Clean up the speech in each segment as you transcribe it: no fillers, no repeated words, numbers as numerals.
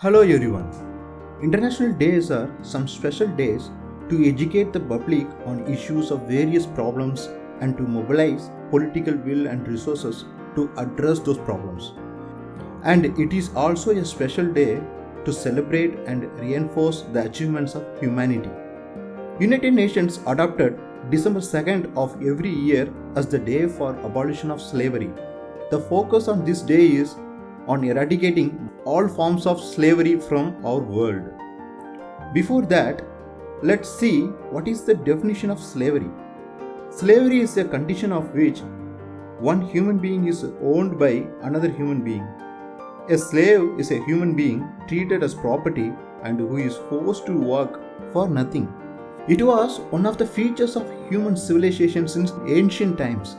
Hello everyone. International days are some special days to educate the public on issues of various problems and to mobilize political will and resources to address those problems. And it is also a special day to celebrate and reinforce the achievements of humanity. United Nations adopted December 2nd of every year as the day for abolition of slavery. The focus on this day is on eradicating all forms of slavery from our world. Before that, let's see what is the definition of slavery. Slavery is a condition of which one human being is owned by another human being. A slave is a human being treated as property and who is forced to work for nothing. It was one of the features of human civilization since ancient times.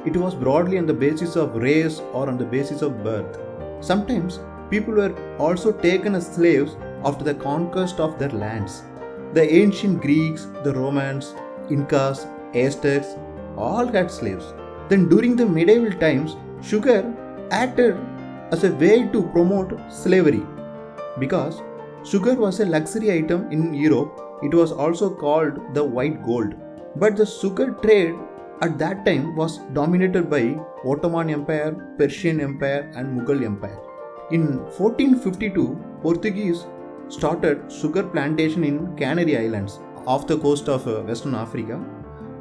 It was broadly on the basis of race or on the basis of birth. Sometimes people were also taken as slaves after the conquest of their lands. The ancient Greeks, the Romans, Incas, Aztecs all had slaves. Then during the medieval times, sugar acted as a way to promote slavery. Because sugar was a luxury item in Europe, it was also called the white gold. But the sugar trade at that time was dominated by Ottoman Empire, Persian Empire and Mughal Empire. In 1452, Portuguese started sugar plantation in Canary Islands off the coast of Western Africa,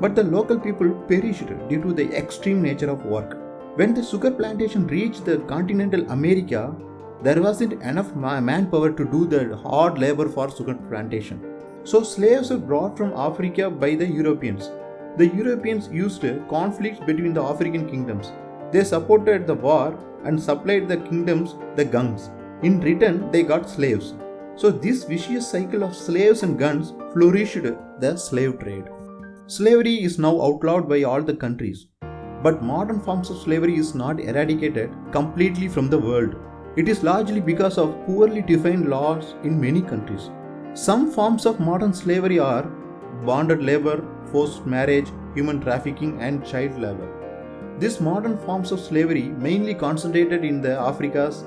but the local people perished due to the extreme nature of work. When the sugar plantation reached the continental America, there wasn't enough manpower to do the hard labor for sugar plantation. So slaves were brought from Africa by the Europeans. The Europeans used conflicts between the African kingdoms. They supported the war and supplied the kingdoms the guns. In return, they got slaves. So this vicious cycle of slaves and guns flourished the slave trade. Slavery is now outlawed by all the countries. But modern forms of slavery is not eradicated completely from the world. It is largely because of poorly defined laws in many countries. Some forms of modern slavery are bonded labor, forced marriage, human trafficking and child labor. These modern forms of slavery mainly concentrated in the Africas,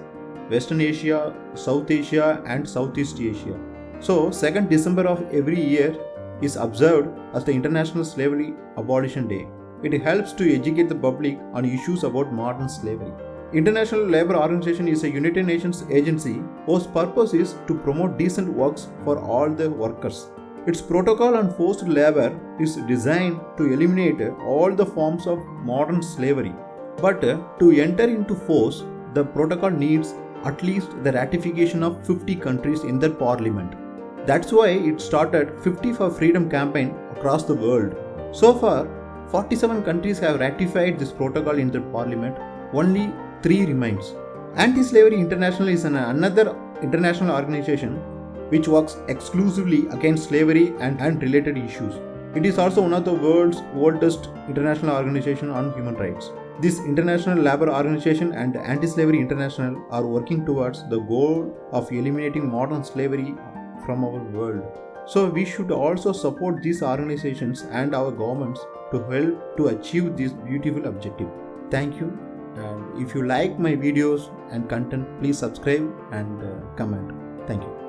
Western Asia, South Asia and Southeast Asia. So 2nd December of every year is observed as the International Slavery Abolition Day. It helps to educate the public on issues about modern slavery. International Labour Organization is a United Nations agency whose purpose is to promote decent works for all the workers. Its protocol on forced labor is designed to eliminate all the forms of modern slavery. But to enter into force, the protocol needs at least the ratification of 50 countries in their parliament. That's why it started 50 for Freedom campaign across the world. So far, 47 countries have ratified this protocol in their parliament. Only 3 remains. Anti-Slavery International is another international organization which works exclusively against slavery and related issues. It is also one of the world's oldest international organizations on human rights. This International Labour Organization and Anti-Slavery International are working towards the goal of eliminating modern slavery from our world. So we should also support these organizations and our governments to help to achieve this beautiful objective. Thank you. And if you like my videos and content, please subscribe and comment. Thank you.